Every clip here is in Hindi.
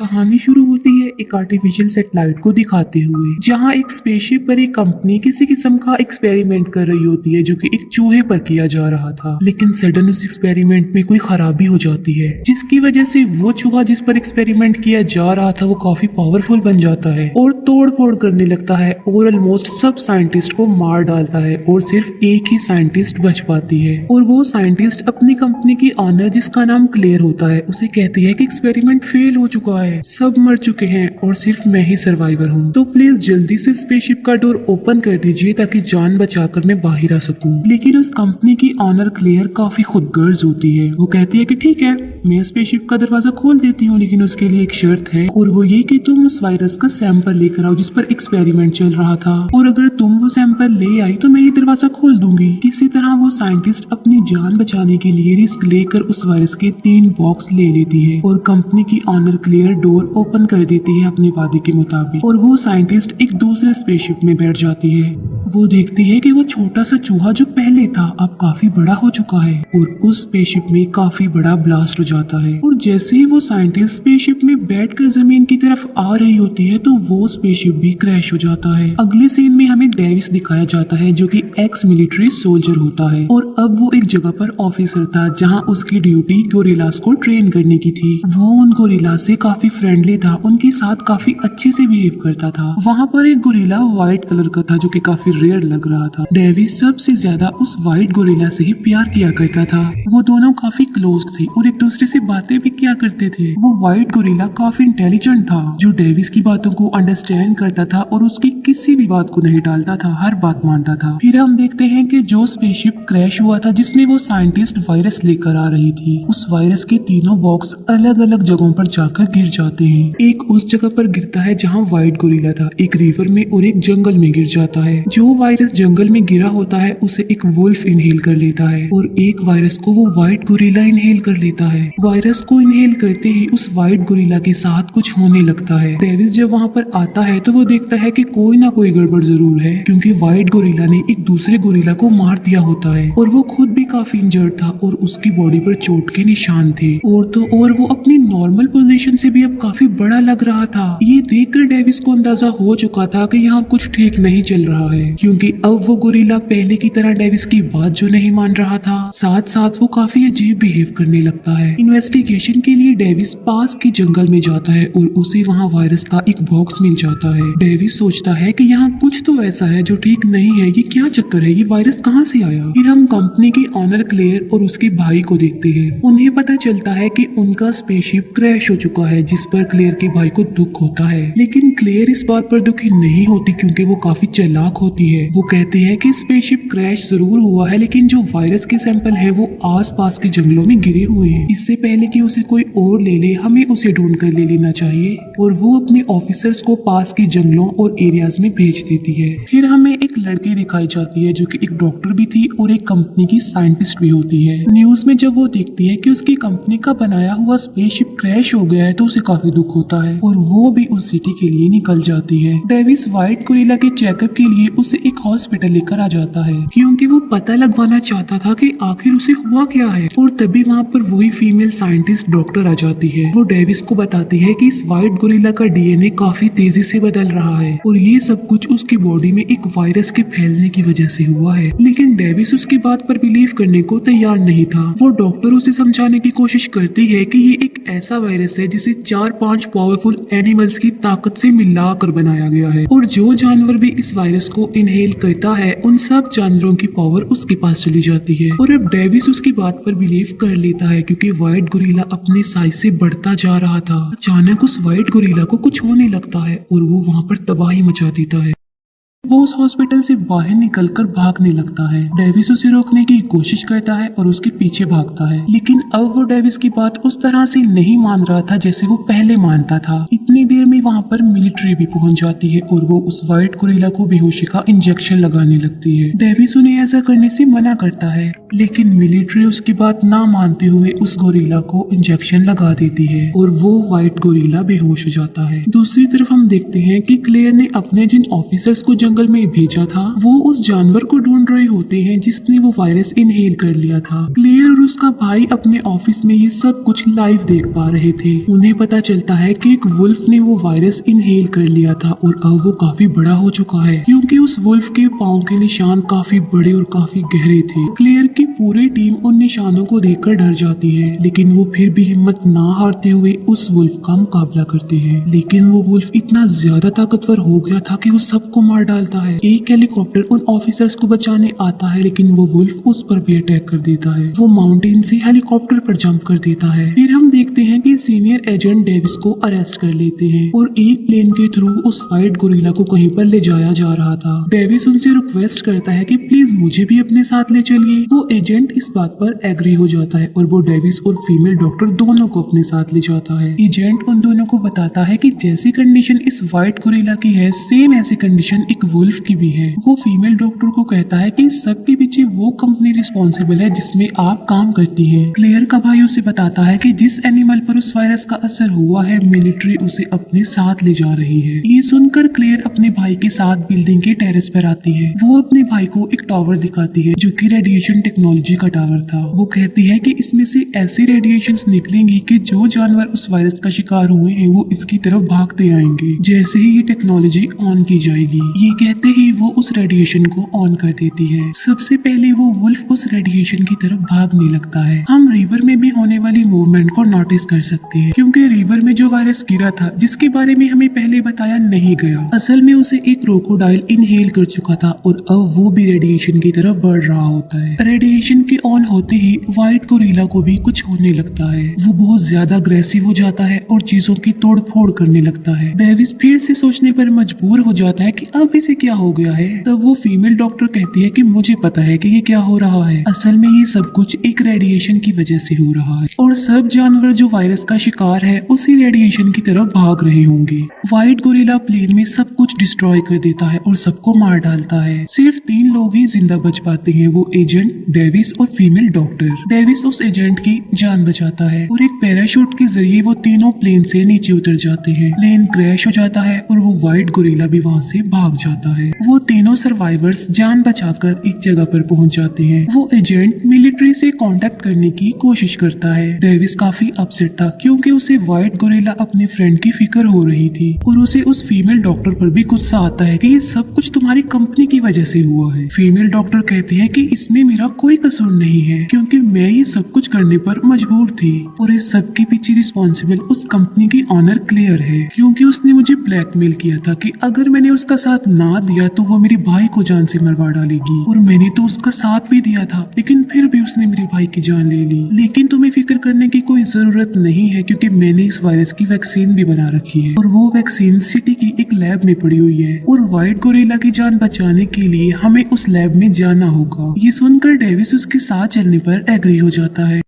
कहानी शुरू होती है एक आर्टिफिशियल सैटेलाइट को दिखाते हुए, जहां एक स्पेसशिप पर एक कंपनी किसी किस्म का एक्सपेरिमेंट कर रही होती है जो कि एक चूहे पर किया जा रहा था। लेकिन सडन उस एक्सपेरिमेंट में कोई खराबी हो जाती है, जिसकी वजह से वो चूहा जिस पर एक्सपेरिमेंट किया जा रहा था वो काफी पावरफुल बन जाता है और तोड़ फोड़ करने लगता है और ऑलमोस्ट सब साइंटिस्ट को मार डालता है और सिर्फ एक ही साइंटिस्ट बच पाती है। और वो साइंटिस्ट अपनी कंपनी की ऑनर, जिसका नाम क्लेयर होता है, उसे कहती है कि एक्सपेरिमेंट फेल हो चुका है, सब मर चुके हैं और सिर्फ मैं ही सर्वाइवर हूँ, तो प्लीज जल्दी से स्पेसशिप का डोर ओपन कर दीजिए ताकि जान बचाकर मैं बाहर आ सकूं। लेकिन उस कंपनी की ऑनर क्लेयर काफी खुदगर्ज होती है। वो कहती है कि ठीक है, मैं स्पेसशिप का दरवाजा खोल देती हूँ, लेकिन उसके लिए एक शर्त है, और वो ये कि तुम उस वायरस का सैंपल लेकर आओ जिस पर एक्सपेरिमेंट चल रहा था, और अगर तुम वो सैंपल ले आई तो मैं ये दरवाजा खोल दूंगी। किसी तरह वो साइंटिस्ट अपनी जान बचाने के लिए रिस्क लेकर उस वायरस के 3 बॉक्स ले लेती है और कंपनी की ऑनर क्लेयर डोर ओपन कर देती है अपने वादे के मुताबिक, और वो साइंटिस्ट एक दूसरे स्पेसशिप में बैठ जाती है। वो देखती है कि वो छोटा सा चूहा जो पहले था अब काफी बड़ा हो चुका है और उस स्पेसशिप में काफी बड़ा ब्लास्ट हो जाता है। और जैसे ही वो साइंटिस्ट स्पेसशिप में बैठकर जमीन की तरफ आ रही होती है तो वो स्पेसशिप भी क्रैश हो जाता है। अगले सीन में हमें डेविस दिखाया जाता है जो कि एक्स मिलिट्री सोल्जर होता है, और अब वो एक जगह पर ऑफिसर था जहाँ उसकी ड्यूटी गोरिल्लास को ट्रेन करने की थी। वो उन गोरिल्ला से काफी फ्रेंडली था, उनके साथ काफी अच्छे से बिहेव करता था। वहाँ पर एक गोरिल्ला व्हाइट कलर का था जो कि काफी रेयर लग रहा था। डेविस सबसे ज्यादा उस व्हाइट गोरिल्ला से ही प्यार किया करता था। वो दोनों काफी क्लोज थे और एक दूसरे से बातें भी किया करते थे। वो व्हाइट गोरिल्ला काफी इंटेलिजेंट था जो डेविस की बातों को अंडरस्टैंड करता था और उसकी किसी भी बात को नहीं टालता था, हर बात मानता था। फिर हम देखते हैं कि जो स्पेसशिप क्रैश हुआ था जिसमें वो साइंटिस्ट वायरस लेकर आ रही थी, उस वायरस के तीनों बॉक्स अलग अलग जगहों पर जाकर गिर जाते हैं। एक उस जगह पर गिरता है जहाँ व्हाइट गोरिल्ला था, एक रिवर में और एक जंगल में गिर जाता है। जो वायरस जंगल में गिरा होता है उसे एक वुल्फ इनहेल कर लेता है और एक वायरस को वो व्हाइट गोरिल्ला इनहेल कर लेता है। वायरस को इनहेल करते ही उस व्हाइट गोरिल्ला के साथ कुछ होने लगता है। डेविस जब वहाँ पर आता है तो वो देखता है कि कोई ना कोई गड़बड़ जरूर है, क्योंकि व्हाइट गोरिल्ला ने एक दूसरे गोरिल्ला को मार दिया होता है और वो खुद भी काफी इंजर्ड था और उसकी बॉडी पर चोट के निशान थे, और वो अपनी नॉर्मल पोजीशन से भी अब काफी बड़ा लग रहा था। ये देखकर डेविस को अंदाजा हो चुका था कि यहाँ कुछ ठीक नहीं चल रहा है, क्योंकि अब वो गोरिल्ला पहले की तरह डेविस की बात जो नहीं मान रहा था, साथ साथ वो काफी अजीब बिहेव करने लगता है। इन्वेस्टिगेशन के लिए डेविस पास के जंगल में जाता है और उसे वहाँ वायरस का एक बॉक्स मिल जाता है। डेविस सोचता है कि यहाँ कुछ तो ऐसा है जो ठीक नहीं है, ये क्या चक्कर है, ये वायरस कहाँ से आया। फिर हम कंपनी की ऑनर क्लेयर और उसके भाई को देखते हैं। उन्हें पता चलता है कि उनका स्पेसशिप क्रैश हो चुका है, जिस पर क्लेयर के भाई को दुख होता है। लेकिन क्लेयर इस बात पर दुखी नहीं होती क्योंकि वो काफी चालाक होती है। वो कहती है कि स्पेसशिप क्रैश जरूर हुआ है, लेकिन जो वायरस के सैंपल है वो आसपास के जंगलों में गिरे हुए हैं। इससे पहले कि उसे कोई और ले ले, हमें उसे ढूंढ कर ले लेना चाहिए। और वो अपने ऑफिसर्स को पास के जंगलों और एरियाज में भेज देती है। फिर हमें एक लड़की दिखाई जाती है जो कि एक डॉक्टर भी थी और एक कंपनी की साइंटिस्ट भी होती है। न्यूज में जब वो देखती है कि उसकी कंपनी का बनाया हुआ स्पेसशिप क्रैश हो गया है तो उसे काफी दुख होता है और वो भी उस सिटी के लिए निकल जाती है। डेविस व्हाइट गोरिल्ला के चेकअप के लिए उसे एक हॉस्पिटल लेकर आ जाता है, क्योंकि वो पता लगवाना चाहता था कि आखिर उसे हुआ क्या है। और तभी वहाँ पर वही फीमेल साइंटिस्ट डॉक्टर आ जाती है। वो डेविस को बताती है कि इस व्हाइट गोरिल्ला का डीएनए काफी तेजी से बदल रहा है और ये सब कुछ उसकी बॉडी में एक वायरस के फैलने की वजह से हुआ है। लेकिन डेविस उसकी बात पर बिलीव करने को तैयार नहीं था। वो डॉक्टर उसे समझाने की कोशिश करती है कि ये एक ऐसा वायरस है जिसे 4-5 पावरफुल एनिमल्स की ताकत से मिलाकर बनाया गया है, और जो जानवर भी इस वायरस को इनहेल करता है उन सब जानवरों की पावर उसके पास चली जाती है। और अब डेविस उसकी बात पर बिलीव कर लेता है क्योंकि व्हाइट गोरिल्ला अपने साइज से बढ़ता जा रहा था। अचानक उस व्हाइट गोरिल्ला को कुछ होने लगता है और वो वहाँ पर तबाही मचा देता है। वो उस हॉस्पिटल से बाहर निकलकर भागने लगता है। डेविस उसे रोकने की कोशिश करता है और उसके पीछे भागता है, लेकिन अब वो डेविस की बात उस तरह से नहीं मान रहा था जैसे वो पहले मानता था। इतनी देर में वहाँ पर मिलिट्री भी पहुँच जाती है और वो उस व्हाइट गोरिल्ला को बेहोशी का इंजेक्शन लगाने लगती है। डेविस उन्हें ऐसा करने से मना करता है, लेकिन मिलिट्री उसकी बात ना मानते हुए उस गोरिल्ला को इंजेक्शन लगा देती है और वो व्हाइट गोरिल्ला बेहोश हो जाता है। दूसरी तरफ हम देखते हैं कि क्लेयर ने अपने जिन ऑफिसर्स को जंगल में भेजा था वो उस जानवर को ढूंढ रहे होते हैं जिसने वो वायरस इनहेल कर लिया था। क्लेयर और उसका भाई अपने ऑफिस में ये सब कुछ लाइव देख पा रहे थे। उन्हें पता चलता है कि एक वुल्फ ने वो वायरस इनहेल कर लिया था और अब वो काफी बड़ा हो चुका है, क्योंकि उस वुल्फ के पाँव के निशान काफी बड़े और काफी गहरे थे। क्लेयर की पूरी टीम उन निशानों को देखकर डर जाती है, लेकिन वो फिर भी हिम्मत ना हारते हुए उस वुल्फ का मुकाबला करते हैं। लेकिन वो वुल्फ इतना ज्यादा ताकतवर हो गया था कि वो सबको मार डालता है। एक हेलीकॉप्टर उन ऑफिसर्स को बचाने आता है, लेकिन वो वुल्फ उस पर भी अटैक कर देता है। वो माउंटेन से हेलीकॉप्टर पर जंप कर देता है। फिर हम देखते हैं कि सीनियर एजेंट डेविस को अरेस्ट कर लेते हैं और एक प्लेन के थ्रू उस व्हाइट गोरिल्ला को कहीं पर ले जाया जा रहा था। डेविस उनसे रिक्वेस्ट करता है कि प्लीज मुझे भी अपने साथ ले चलिए। वो एजेंट इस बात पर एग्री हो जाता है और वो डेविस और फीमेल डॉक्टर दोनों को अपने साथ ले जाता है। एजेंट उन दोनों को बताता है कि जैसी कंडीशन इस व्हाइट गोरिल्ला की है सेम ऐसी कंडीशन एक वुल्फ की भी है। वो फीमेल डॉक्टर को कहता है कि सबके पीछे वो कंपनी रिस्पॉन्सिबल है जिसमें आप काम करती है। क्लेयर का भाई उसे बताता है कि जिस एनिमल पर उस वायरस का असर हुआ है मिलिट्री उसे अपने साथ ले जा रही है। ये सुनकर क्लेयर अपने भाई के साथ बिल्डिंग के टेरेस पर आती है। वो अपने भाई को एक टावर दिखाती है जो कि रेडिएशन टेक्नोलॉजी का टावर था। वो कहती है कि इसमें से ऐसी रेडिएशंस निकलेंगी कि जो जानवर उस वायरस का शिकार हुए हैं वो इसकी तरफ भागते आएंगे जैसे ही ये टेक्नोलॉजी ऑन की जाएगी। ये कहते ही वो उस रेडिएशन को ऑन कर देती है। सबसे पहले वो वुल्फ उस रेडिएशन की तरफ भागने लगता है। हम रिवर में भी होने वाली मूवमेंट को नोटिस कर सकते हैं, क्योंकि रिवर में जो वायरस गिरा था जिसके बारे में हमें पहले बताया नहीं गया, असल में उसे एक क्रोकोडाइल इनहेल कर चुका था और अब वो भी रेडिएशन की तरफ बढ़ रहा होता है। रेडिएशन के ऑन होते ही व्हाइट गोरिल्ला को भी कुछ होने लगता है। वो बहुत ज्यादा अग्रेसिव हो जाता है और चीजों की तोड़ फोड़ करने लगता है। डेविस फिर से सोचने पर मजबूर हो जाता है कि अब इसे क्या हो गया है। तब वो फीमेल डॉक्टर कहती है कि मुझे पता है कि ये क्या हो रहा है। असल में ये सब कुछ एक रेडिएशन की वजह से हो रहा है और सब जानवर जो वायरस का शिकार है उसी रेडिएशन की तरफ भाग रहे होंगे। व्हाइट गोरिल्ला प्लेन में सब कुछ डिस्ट्रॉय कर देता है और सबको मार डालता है। सिर्फ 3 लोग ही जिंदा बच पाते हैं, वो एजेंट, डेविस और फीमेल डॉक्टर। डेविस उस एजेंट की जान बचाता है और एक पैराशूट के जरिए वो तीनों प्लेन से नीचे उतर जाते हैं। प्लेन क्रैश हो जाता है और वो व्हाइट गोरिल्ला भी वहाँ से भाग जाता है। वो तीनों सर्वाइवर्स जान बचाकर एक जगह पर पहुंच जाते हैं। वो एजेंट मिलिट्री से कांटेक्ट करने की कोशिश करता है। डेविस काफी अपसेट था क्योंकि उसे व्हाइट गोरिल्ला अपने फ्रेंड की फिक्र हो रही थी और उसे उस फीमेल डॉक्टर पर भी गुस्सा आता है कि ये सब कुछ तुम्हारी कंपनी की वजह से हुआ है। फीमेल डॉक्टर कहती है कि इसमें मेरा कोई कसूर नहीं है क्योंकि मैं ये सब कुछ करने पर मजबूर थी और इस सब के पीछे रिस्पॉन्सिबल उस कंपनी की ऑनर क्लेयर है, क्योंकि उसने मुझे ब्लैकमेल किया था कि अगर मैंने उसका साथ ना दिया तो वो मेरे भाई को जान से मरवा डालेगी और मैंने तो उसका साथ भी दिया था लेकिन फिर भी उसने मेरे भाई की जान ले ली। लेकिन तुम्हें फिक्र करने की कोई जरूरत नहीं है क्योंकि मैंने इस वायरस की वैक्सीन भी बना रखी है और वो वैक्सीन सिटी की एक लैब में पड़ी हुई है और व्हाइट गोरिल्ला की जान बचाने के लिए हमें उस लैब में जाना होगा। ये सुनकर डेविस उसके साथ चलने पर एग्री हो जाता है।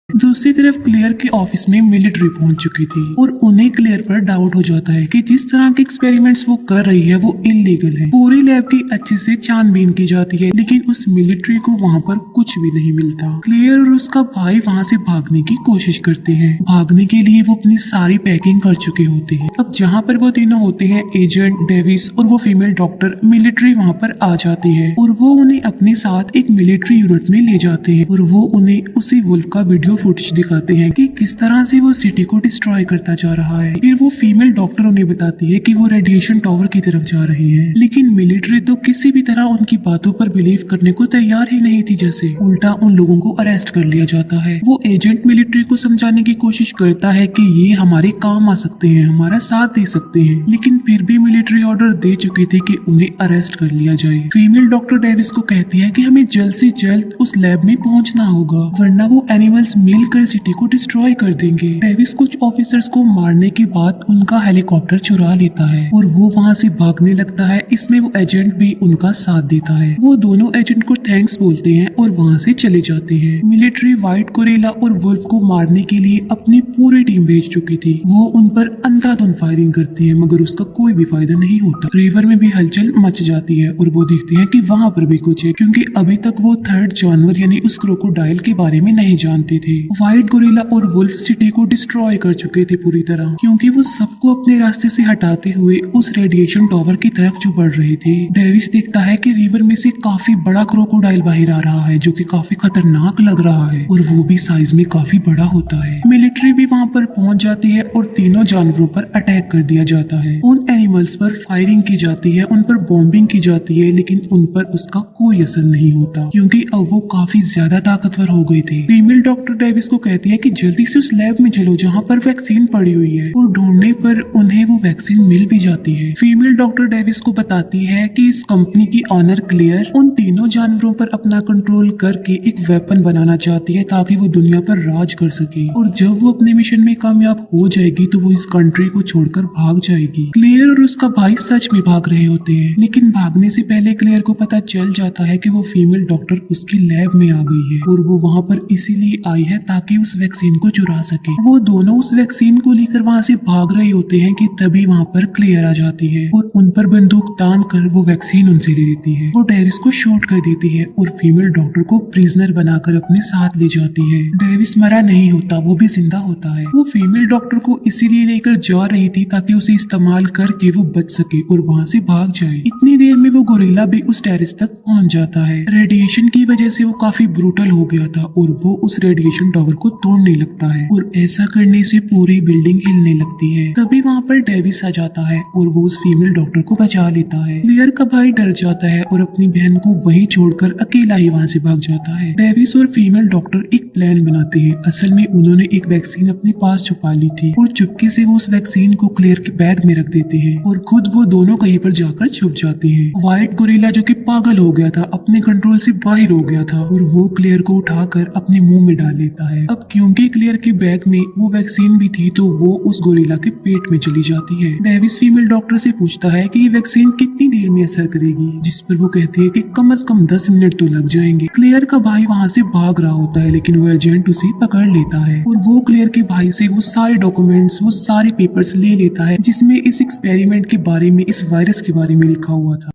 दूसरी तरफ क्लेयर के ऑफिस में मिलिट्री पहुंच चुकी थी और उन्हें क्लेयर पर डाउट हो जाता है कि जिस तरह के एक्सपेरिमेंट्स वो कर रही है वो इलीगल है। पूरी लैब की अच्छे से छानबीन की जाती है लेकिन उस मिलिट्री को वहां पर कुछ भी नहीं मिलता। क्लेयर और उसका भाई वहां से भागने की कोशिश करते हैं। भागने के लिए वो अपनी सारी पैकिंग कर चुके होते हैं। अब जहाँ पर वो तीनों होते हैं, एजेंट, डेविस और वो फीमेल डॉक्टर, मिलिट्री वहाँ पर आ जाती है और वो उन्हें अपने साथ एक मिलिट्री यूनिट में ले जाते हैं और वो उन्हें उसी वुल्फ का वीडियो फुटेज दिखाते हैं कि किस तरह से वो सिटी को डिस्ट्रॉय करता जा रहा है। फिर वो फीमेल डॉक्टर उन्हें बताती है कि वो रेडिएशन टावर की तरफ जा रही है, लेकिन मिलिट्री तो किसी भी तरह उनकी बातों पर बिलीव करने को तैयार ही नहीं थी। जैसे उल्टा उन लोगों को अरेस्ट कर लिया जाता है। वो एजेंट मिलिट्री को समझाने की कोशिश करता है कि ये हमारे काम आ सकते हैं, हमारा साथ दे सकते हैं, लेकिन फिर भी मिलिट्री ऑर्डर दे चुकी थी कि उन्हें अरेस्ट कर लिया जाए। फीमेल डॉक्टर डेविस को कहती है कि हमें जल्द से जल्द उस लैब में पहुंचना होगा वरना वो एनिमल्स मिलकर सिटी को डिस्ट्रॉय कर देंगे। डेविस कुछ ऑफिसर्स को मारने के बाद उनका हेलीकॉप्टर चुरा लेता है और वो वहाँ से भागने लगता है। इसमें वो एजेंट भी उनका साथ देता है। वो दोनों एजेंट को थैंक्स बोलते हैं और वहाँ से चले जाते हैं। मिलिट्री व्हाइट गोरिल्ला और वुल्फ को मारने के लिए अपनी पूरी टीम भेज चुकी थी। वो उन पर अंधाधुंध फायरिंग करती है मगर उसका कोई भी फायदा नहीं होता। रिवर में भी हलचल मच जाती है और वो देखते हैं कि वहाँ पर भी कुछ है, क्योंकि अभी तक वो थर्ड जानवर यानी उस क्रोकोडाइल के बारे में नहीं जानते थे। व्हाइट गोरिल्ला और वुल्फ सिटी को डिस्ट्रॉय कर चुके थे पूरी तरह, क्योंकि वो सबको अपने रास्ते से हटाते हुए उस रेडिएशन टावर की तरफ जो बढ़ रहे थे। डेविस देखता है कि रिवर में से काफी बड़ा क्रोकोडाइल बाहर आ रहा है जो कि काफी खतरनाक लग रहा है और वो भी साइज में काफी बड़ा होता है। मिलिट्री भी वहाँ पर पहुंच जाती है और तीनों जानवरों पर अटैक कर दिया जाता है। उन एनिमल्स पर फायरिंग की जाती है, उन पर बॉम्बिंग की जाती है, लेकिन उन पर उसका कोई असर नहीं होता क्योंकि अब वो काफी ज्यादा ताकतवर हो गए थे। फीमेल डॉक्टर डेविस को कहती है कि जल्दी से उस लैब में चलो जहाँ पर वैक्सीन पड़ी हुई है, और ढूंढने पर उन्हें वो वैक्सीन मिल भी जाती है। फीमेल डॉक्टर डेविस को बताती है कि इस कंपनी की ऑनर क्लेयर उन तीनों जानवरों पर अपना कंट्रोल करके एक वेपन बनाना चाहती है ताकि वो दुनिया पर राज कर सके, और जब वो अपने मिशन में कामयाब हो जाएगी तो वो इस कंट्री को छोड़कर भाग जाएगी। क्लेयर और उसका भाई सच में भाग रहे होते हैं, लेकिन भागने से पहले क्लेयर को पता चल जाता है कि वो फीमेल डॉक्टर उसकी लैब में आ गई है और वो वहाँ पर इसीलिए आई है ताकि उस वैक्सीन को चुरा सके। वो दोनों उस वैक्सीन को लेकर वहाँ से भाग रहे होते हैं कि तभी वहाँ पर क्लेयर आ जाती है और उन पर बंदूक तान कर वो वैक्सीन उनसे ले लेती है। वो डेविस को शूट कर देती है और फीमेल डॉक्टर को प्रिजनर बनाकर अपने साथ ले जाती है। डेविस मरा नहीं होता, वो भी जिंदा होता है। वो फीमेल डॉक्टर को इसीलिए लेकर जा रही थी ताकि उसे इस्तेमाल करके वो बच सके और वहाँ से भाग जाए। इतनी देर में वो गोरिल्ला भी उस टेरेस तक पहुँच जाता है। रेडिएशन की वजह से वो काफी ब्रूटल हो गया था और वो उस रेडिएशन टावर को तोड़ने लगता है और ऐसा करने से पूरी बिल्डिंग हिलने लगती है। तभी वहाँ पर डेविस आ जाता है और वो उस फीमेल डॉक्टर को बचा लेता है। क्लेयर का भाई डर जाता है और अपनी बहन को वहीं छोड़कर अकेला ही वहाँ से भाग जाता है। डेविस और फीमेल डॉक्टर एक प्लान बनाते हैं। असल में उन्होंने एक वैक्सीन अपने पास छुपा ली थी और चुपके से वो उस वैक्सीन को क्लेयर के बैग में रख देते हैं और खुद वो दोनों कहीं पर जाकर छुप जाते हैं। व्हाइट गोरिल्ला जो कि पागल हो गया था, अपने कंट्रोल से बाहर हो गया था, और वो क्लेयर को उठाकर अपने मुंह में डाल लेता है। अब क्योंकि क्लेयर के बैग में वो वैक्सीन भी थी तो वो उस गोरिल्ला के पेट में चली जाती है। डेविस फीमेल डॉक्टर से पूछता है कि ये वैक्सीन कितनी देर में असर करेगी, जिस पर वो कहती है कि कम से कम 10 मिनट तो लग जाएंगे। क्लेयर का भाई वहाँ से भाग रहा होता है लेकिन वो एजेंट उसे पकड़ लेता है और वो क्लेयर के भाई से वो सारे डॉक्यूमेंट्स, वो सारे पेपर्स ले लेता है जिसमें इस एक्सपेरिमेंट के बारे में, इस वायरस के बारे में लिखा हुआ था।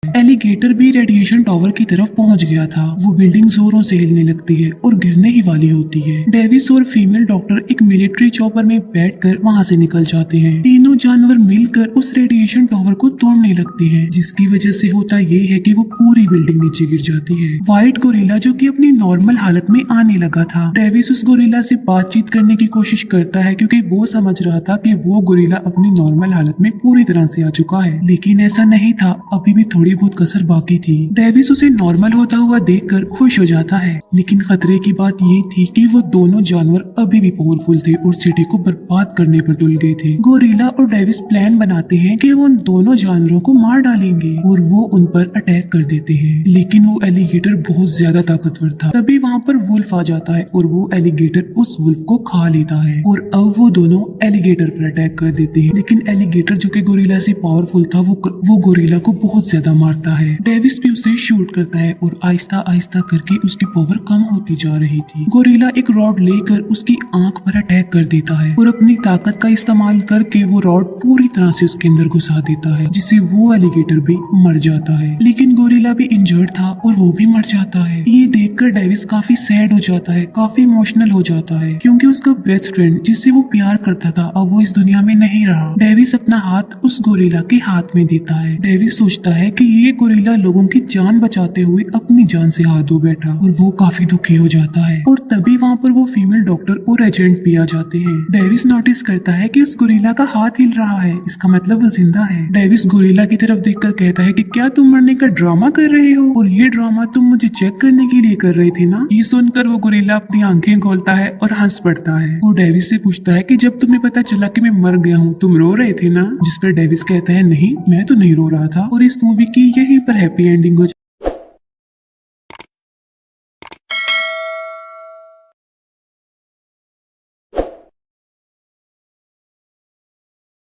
एलिगेटर भी रेडिएशन टावर की तरफ पहुंच गया था। वो बिल्डिंग जोरों से हिलने लगती है और गिरने ही वाली होती है। डेविस और फीमेल डॉक्टर एक मिलिट्री चॉपर में बैठकर वहां से निकल जाते हैं। तीनों जानवर मिलकर उस रेडिएशन टावर को तोड़ने लगते हैं, जिसकी वजह से होता ये है कि वो पूरी बिल्डिंग नीचे गिर जाती है। व्हाइट गोरिल्ला जो कि अपनी नॉर्मल हालत में आने लगा था, डेविस उस गोरिल्ला से बातचीत करने की कोशिश करता है क्योंकि वो समझ रहा था कि वो गोरिल्ला अपनी नॉर्मल हालत में पूरी तरह से आ चुका है, लेकिन ऐसा नहीं था। अभी भी थोड़ी बहुत कसर बाकी थी। डेविस उसे नॉर्मल होता हुआ देखकर खुश हो जाता है, लेकिन खतरे की बात ये थी कि वो दोनों जानवर अभी भी पावरफुल थे और सिटी को बर्बाद करने पर तुल गए थे। गोरिल्ला और डेविस प्लान बनाते हैं कि वो उन दोनों जानवरों को मार डालेंगे और वो उन पर अटैक कर देते हैं, लेकिन वो एलिगेटर बहुत ज्यादा ताकतवर था। तभी वहाँ पर वुल्फ आ जाता है और वो एलिगेटर उस वुल्फ को खा लेता है और अब वो दोनों एलिगेटर पर अटैक कर देते हैं, लेकिन एलिगेटर जो कि गोरिल्ला से पावरफुल था वो गोरिल्ला को बहुत ज्यादा मारता है। डेविस भी उसे शूट करता है और आहिस्ता आहिस्ता करके उसकी पावर कम होती जा रही थी। गोरिल्ला एक रॉड लेकर उसकी आंख पर अटैक कर देता है और अपनी ताकत का इस्तेमाल करके वो रॉड पूरी तरह से उसके अंदर घुसा देता है, जिससे वो एलिगेटर भी मर जाता है। लेकिन गोरिल्ला भी इंजर्ड था और वो भी मर जाता है। ये देखकर डेविस काफी सैड हो जाता है, काफी इमोशनल हो जाता है, क्योंकि उसका बेस्ट फ्रेंड जिससे वो प्यार करता था अब वो इस दुनिया में नहीं रहा। डेविस अपना हाथ उस गोरिल्ला के हाथ में देता है। डेविस सोचता है कि ये गोरिल्ला लोगों की जान बचाते हुए अपनी जान से हाथ धो बैठा और वो काफी दुखी हो जाता है। और तभी वहाँ पर वो फीमेल डॉक्टर और एजेंट भी आ जाते हैं। डेविस नोटिस करता है कि उस गोरिल्ला का हाथ हिल रहा है, इसका मतलब वो जिंदा है। डेविस गोरिल्ला की तरफ देखकर कहता है कि क्या तुम मरने का ड्रामा कर रहे हो, और ये ड्रामा तुम मुझे चेक करने के लिए कर रहे थे ना। ये सुनकर वो गोरिल्ला अपनी आंखें खोलता है और हंस पड़ता है। वो डेविस से पूछता है कि जब तुम्हें पता चला कि मैं मर गया हूँ तुम रो रहे थे ना, जिस पर डेविस कहता है नहीं, मैं तो नहीं रो रहा था। और इस मूवी की यहीं पर हैप्पी एंडिंग हो